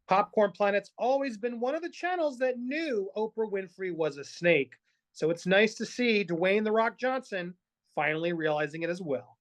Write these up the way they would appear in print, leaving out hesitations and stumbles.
Popcorn Planet's always been one of the channels that knew Oprah Winfrey was a snake. So it's nice to see Dwayne "The Rock" Johnson finally realizing it as well.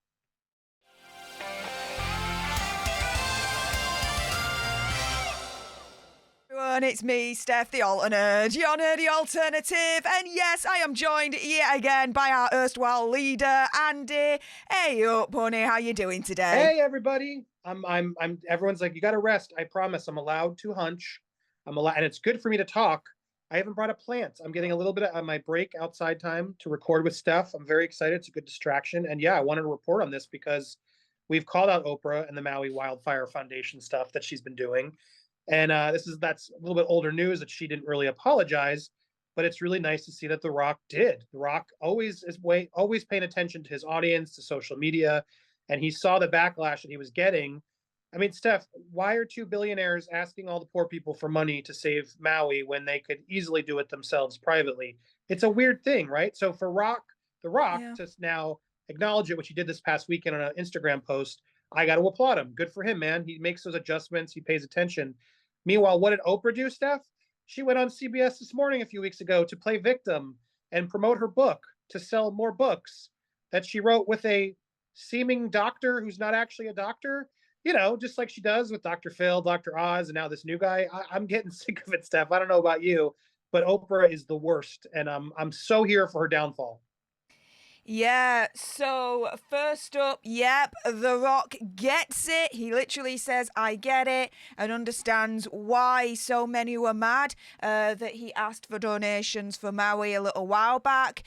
Everyone, it's me, Steph, the alternate, your nerdy alternative, and yes, I am joined yet again by our erstwhile leader, Andy. Hey up, honey, how you doing today? Hey everybody. I'm everyone's like, you gotta rest. I promise I'm allowed to hunch. I'm allowed, and it's good for me to talk. I haven't brought a plant. I'm getting a little bit of my break outside time to record with Steph. I'm very excited. It's a good distraction. And yeah, I wanted to report on this because we've called out Oprah and the Maui Wildfire Foundation stuff that she's been doing. And that's a little bit older news that she didn't really apologize, but it's really nice to see that The Rock did. The Rock always paying attention to his audience, to social media, and he saw the backlash that he was getting. I mean, Steph, why are two billionaires asking all the poor people for money to save Maui when they could easily do it themselves privately? It's a weird thing, right? So for The Rock Yeah. to now acknowledge it, which he did this past weekend on an Instagram post, I got to applaud him. Good for him, man. He makes those adjustments. He pays attention. Meanwhile, what did Oprah do, Steph? She went on CBS This Morning a few weeks ago to play victim and promote her book to sell more books that she wrote with a seeming doctor who's not actually a doctor, just like she does with Dr. Phil, Dr. Oz, and now this new guy. I'm getting sick of it, Steph. I don't know about you, but Oprah is the worst, and I'm so here for her downfall. Yeah, so first up, yep, The Rock gets it. He literally says, I get it, and understands why so many were mad that he asked for donations for Maui a little while back.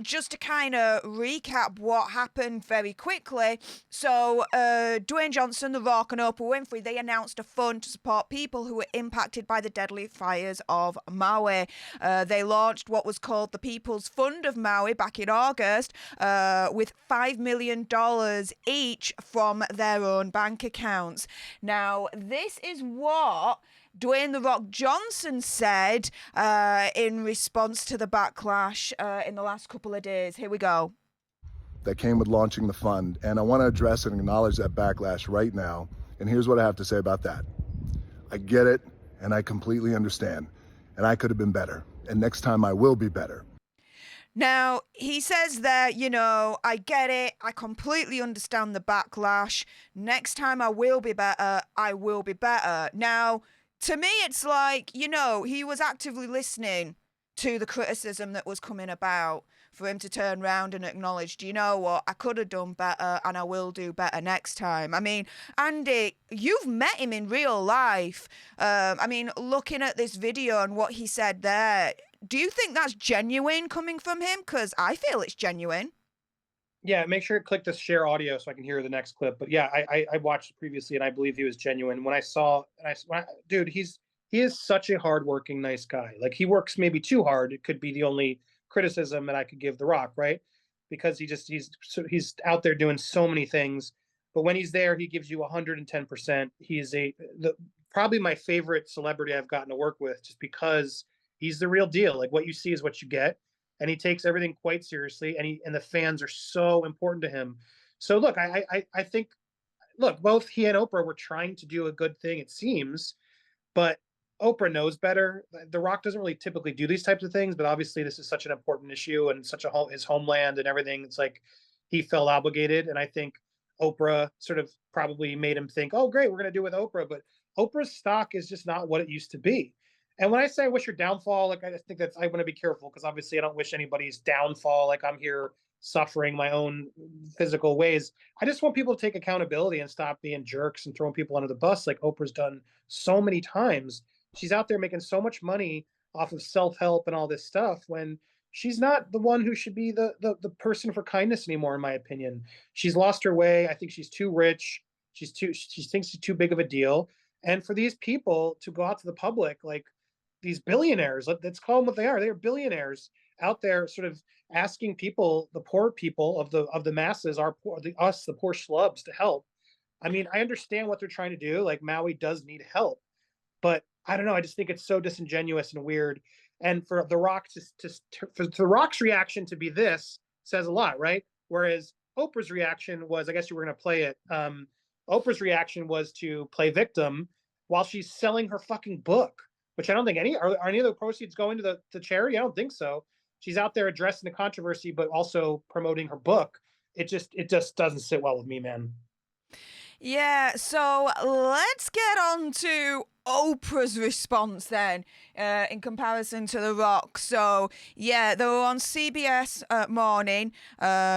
Just to kind of recap what happened very quickly. So, Dwayne Johnson, The Rock, and Oprah Winfrey, they announced a fund to support people who were impacted by the deadly fires of Maui. They launched what was called the People's Fund of Maui back in August. With $5 million each from their own bank accounts. Now, this is what Dwayne "The Rock" Johnson said in response to the backlash in the last couple of days. Here we go. That came with launching the fund, and I want to address and acknowledge that backlash right now. And here's what I have to say about that. I get it, and I completely understand. And I could have been better. And next time I will be better. Now, he says that, I get it. I completely understand the backlash. Next time I will be better. I will be better. Now, to me, it's like, he was actively listening to the criticism that was coming about for him to turn around and acknowledge, do you know what? I could have done better and I will do better next time. I mean, Andy, you've met him in real life. Looking at this video and what he said there, do you think that's genuine coming from him? Because I feel it's genuine. Yeah, make sure to click the share audio so I can hear the next clip. But yeah, I watched it previously and I believe he was genuine. Dude, he is such a hardworking, nice guy. Like he works maybe too hard. It could be the only criticism that I could give The Rock, right? Because he's out there doing so many things. But when he's there, he gives you 110%. Probably my favorite celebrity I've gotten to work with, just because he's the real deal. Like what you see is what you get, and he takes everything quite seriously. And the fans are so important to him. So look, I think, both he and Oprah were trying to do a good thing, it seems, but Oprah knows better. The Rock doesn't really typically do these types of things, but obviously this is such an important issue and his homeland and everything. It's like he felt obligated, and I think Oprah sort of probably made him think, "Oh, great, we're going to do it with Oprah." But Oprah's stock is just not what it used to be. And when I say I wish her downfall, like I think I want to be careful because obviously I don't wish anybody's downfall. Like I'm here suffering my own physical ways. I just want people to take accountability and stop being jerks and throwing people under the bus like Oprah's done so many times. She's out there making so much money off of self-help and all this stuff when she's not the one who should be the person for kindness anymore, in my opinion. She's lost her way. I think she's too rich. She thinks she's too big of a deal. And for these people to go out to the public, like these billionaires, let's call them what they are. They're billionaires out there sort of asking people, the poor people of the masses, the poor schlubs, to help. I mean, I understand what they're trying to do. Like Maui does need help, but I don't know. I just think it's so disingenuous and weird. And for The Rock for The Rock's reaction to be this says a lot, right? Whereas Oprah's reaction was, I guess you were going to play it. Oprah's reaction was to play victim while she's selling her fucking book, which I don't think are any of the proceeds going to the charity? I don't think so. She's out there addressing the controversy, but also promoting her book. It just doesn't sit well with me, man. Yeah, so let's get on to Oprah's response then, in comparison to The Rock. So, yeah, they were on CBS Morning.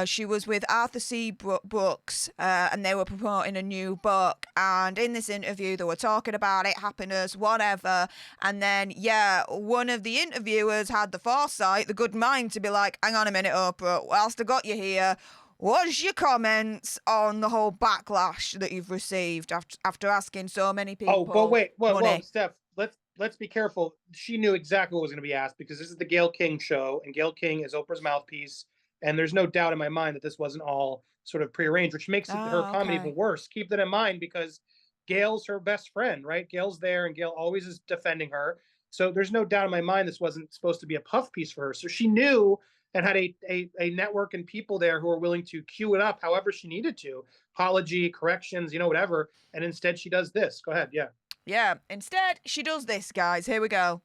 She was with Arthur C. Brooks, and they were promoting a new book. And in this interview, they were talking about it, happiness, whatever. And then, yeah, one of the interviewers had the foresight, the good mind to be like, hang on a minute, Oprah, whilst I got you here, what's your comments on the whole backlash that you've received after asking so many people? Oh, but wait, well, Steph, let's be careful. She knew exactly what was going to be asked because this is the Gayle King show, and Gayle King is Oprah's mouthpiece. And there's no doubt in my mind that this wasn't all sort of prearranged, which makes her comedy even worse. Keep that in mind because Gayle's her best friend, right? Gayle's there, and Gayle always is defending her. So there's no doubt in my mind this wasn't supposed to be a puff piece for her. So she knew and had a network and people there who were willing to cue it up however she needed to. Apology, corrections, whatever. And instead she does this. Go ahead, yeah. Yeah, instead she does this, guys. Here we go.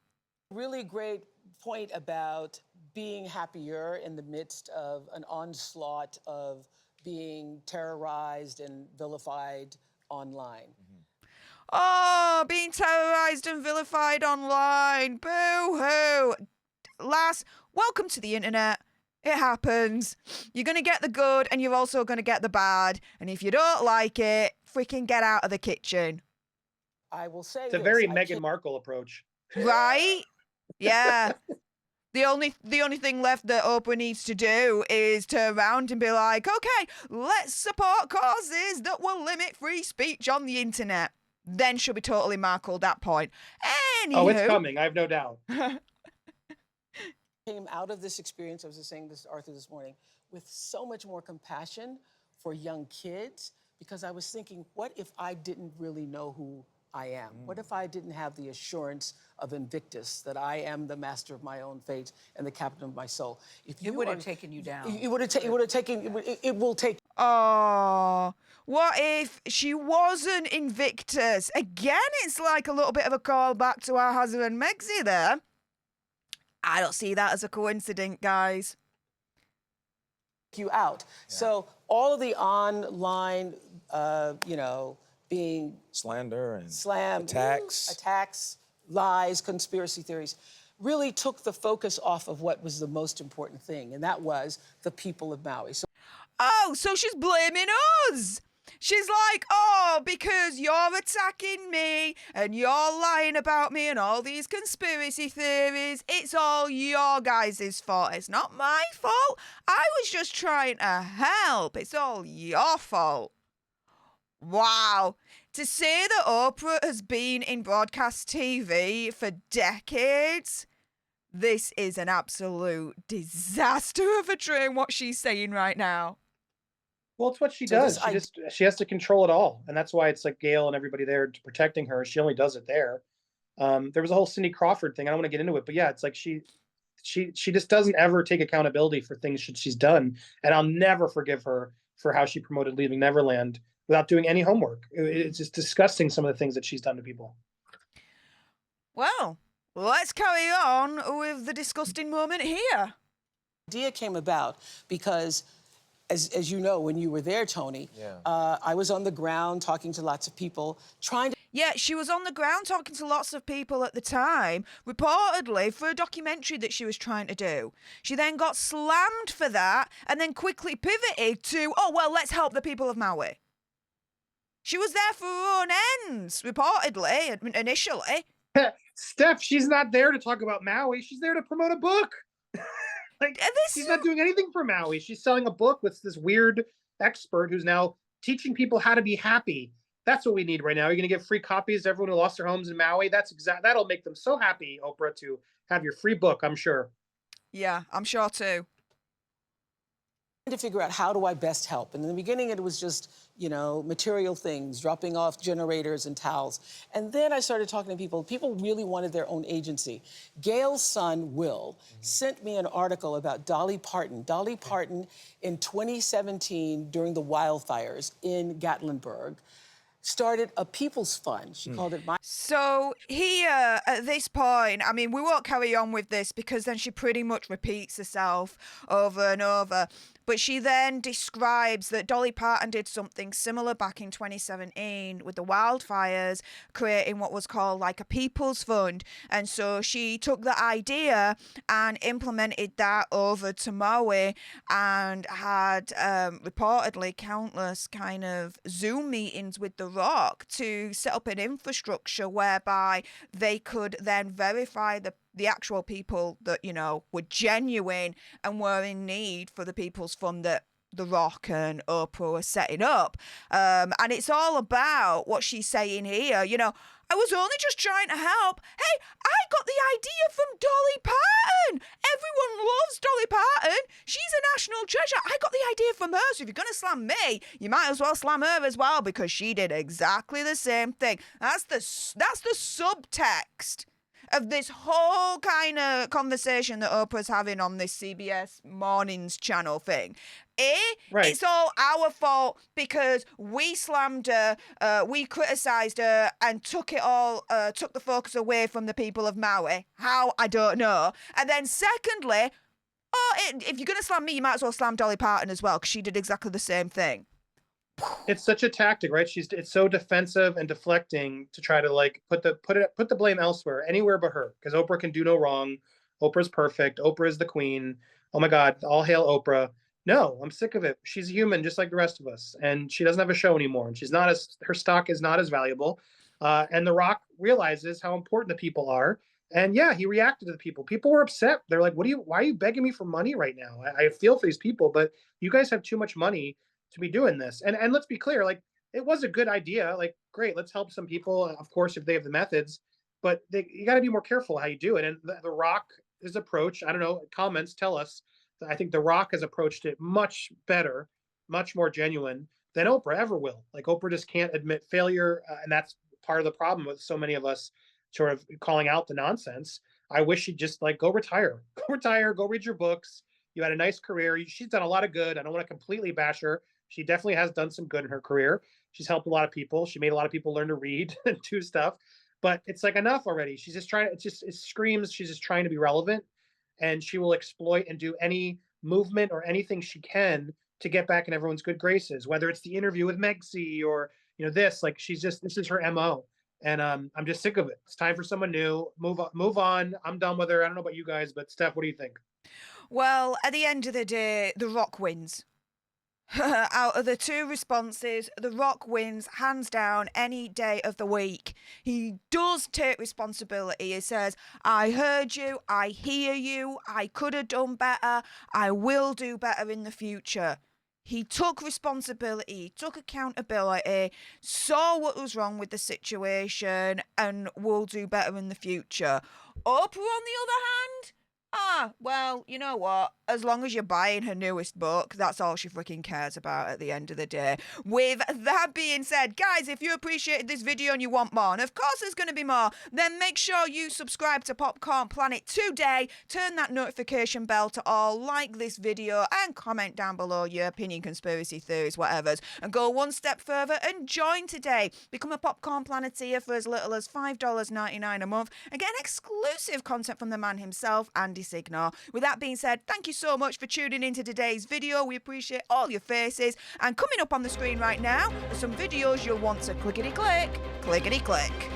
Really great point about being happier in the midst of an onslaught of being terrorized and vilified online. Oh, being terrorized and vilified online. Boo-hoo. Lass, welcome to the internet. It happens. You're going to get the good and you're also going to get the bad. And if you don't like it, freaking get out of the kitchen. I will say it's a very Meghan Markle approach. Right? Yeah. The only thing left that Oprah needs to do is turn around and be like, okay, let's support causes that will limit free speech on the internet. Then she'll be totally Markle at that point. Anywho, oh, it's coming. I have no doubt. Came out of this experience, I was just saying this to Arthur this morning, with so much more compassion for young kids, because I was thinking, what if I didn't really know who I am? What if I didn't have the assurance of Invictus, that I am the master of my own fate and the captain of my soul? If it would have taken you down. It would have taken, it will take. Oh, what if she wasn't Invictus? Again, it's like a little bit of a callback to our Hazard and Megxie there. I don't see that as a coincidence, guys. You out. Yeah. So all of the online, being slander and attacks, lies, conspiracy theories, really took the focus off of what was the most important thing, and that was the people of Maui. So she's blaming us. She's like, oh, because you're attacking me and you're lying about me and all these conspiracy theories, it's all your guys' fault. It's not my fault. I was just trying to help. It's all your fault. Wow. To say that Oprah has been in broadcast TV for decades, this is an absolute disaster of a dream, what she's saying right now. Well, it's what she does. She has to control it all, and that's why it's like Gayle and everybody there protecting her. She only does it there. There was a whole Cindy Crawford thing. I don't want to get into it, but yeah, it's like she just doesn't ever take accountability for things she's done, and I'll never forgive her for how she promoted Leaving Neverland without doing any homework. It's just disgusting, some of the things that she's done to people. Well, let's carry on with the disgusting moment here. The idea came about because, as you know, when you were there, Tony, I was on the ground talking to lots of people, trying to... Yeah, she was on the ground talking to lots of people at the time, reportedly for a documentary that she was trying to do. She then got slammed for that and then quickly pivoted to, oh, well, let's help the people of Maui. She was there for her own ends, reportedly, initially. Steph, she's not there to talk about Maui. She's there to promote a book. She's not doing anything for Maui. She's selling a book with this weird expert who's now teaching people how to be happy. That's what we need right now. You're going to give free copies to everyone who lost their homes in Maui. That'll make them so happy, Oprah, to have your free book, I'm sure. Yeah, I'm sure too. To figure out how do I best help. And in the beginning, it was just, material things, dropping off generators and towels. And then I started talking to people. People really wanted their own agency. Gayle's son, Will, sent me an article about Dolly Parton. Dolly Parton, in 2017, during the wildfires in Gatlinburg, started a people's fund. She called it My. So here, at this point, I mean, we won't carry on with this because then she pretty much repeats herself over and over. But she then describes that Dolly Parton did something similar back in 2017 with the wildfires, creating what was called like a people's fund. And so she took the idea and implemented that over to Maui and had reportedly countless kind of Zoom meetings with The Rock to set up an infrastructure whereby they could then verify the actual people that, you know, were genuine and were in need for the People's Fund that The Rock and Oprah were setting up. And it's all about what she's saying here. You know, I was only just trying to help. Hey, I got the idea from Dolly Parton. Everyone loves Dolly Parton. She's a national treasure. I got the idea from her. So if you're going to slam me, you might as well slam her as well because she did exactly the same thing. That's the subtext of this whole kind of conversation that Oprah's having on this CBS Mornings channel thing. Right. It's all our fault because we slammed her, we criticised her and took the focus away from the people of Maui. How? I don't know. And then secondly, if you're going to slam me, you might as well slam Dolly Parton as well because she did exactly the same thing. It's such a tactic, right? It's so defensive and deflecting to try to like put the blame elsewhere, anywhere but her, because Oprah can do no wrong. Oprah's perfect. Oprah is the queen. Oh my God, all hail Oprah. No, I'm sick of it. She's a human just like the rest of us, and she doesn't have a show anymore, and her stock is not as valuable. And The Rock realizes how important the people are, and yeah, he reacted to the people. People were upset. They're like, why are you begging me for money right now? I feel for these people, but you guys have too much money to be doing this. And let's be clear, like, it was a good idea. Like, great, let's help some people, of course, if they have the methods, but you got to be more careful how you do it. And the Rock, his approach, I don't know, comments tell us that I think The Rock has approached it much better, much more genuine than Oprah ever will. Like, Oprah just can't admit failure, and that's part of the problem with so many of us sort of calling out the nonsense. I wish she'd just like go retire, go read your books. You had a nice career. She's done a lot of good. I don't want to completely bash her. She definitely has done some good in her career. She's helped a lot of people. She made a lot of people learn to read and do stuff. But it's like enough already. She's just trying. It screams she's just trying to be relevant, and she will exploit and do any movement or anything she can to get back in everyone's good graces. Whether it's the interview with Meg C or this, like this is her MO, and I'm just sick of it. It's time for someone new. Move on. I'm done with her. I don't know about you guys, but Steph, what do you think? Well, at the end of the day, The Rock wins. Out of the two responses, The Rock wins hands down any day of the week. He does take responsibility. He says, I heard you, I hear you, I could have done better, I will do better in the future. He took responsibility, he took accountability, saw what was wrong with the situation, and will do better in the future. Oprah, on the other hand, well, you know what? As long as you're buying her newest book, that's all she freaking cares about at the end of the day. With that being said, guys, if you appreciated this video and you want more, and of course there's going to be more, then make sure you subscribe to Popcorn Planet today, turn that notification bell to all, like this video, and comment down below your opinion, conspiracy theories, whatevers, and go one step further and join today. Become a Popcorn Planeteer for as little as $5.99 a month and get exclusive content from the man himself, Andy Signor. With that being said, thank you so much for tuning into today's video. We appreciate all your faces. And coming up on the screen right now are some videos you'll want to clickety-click, clickety-click.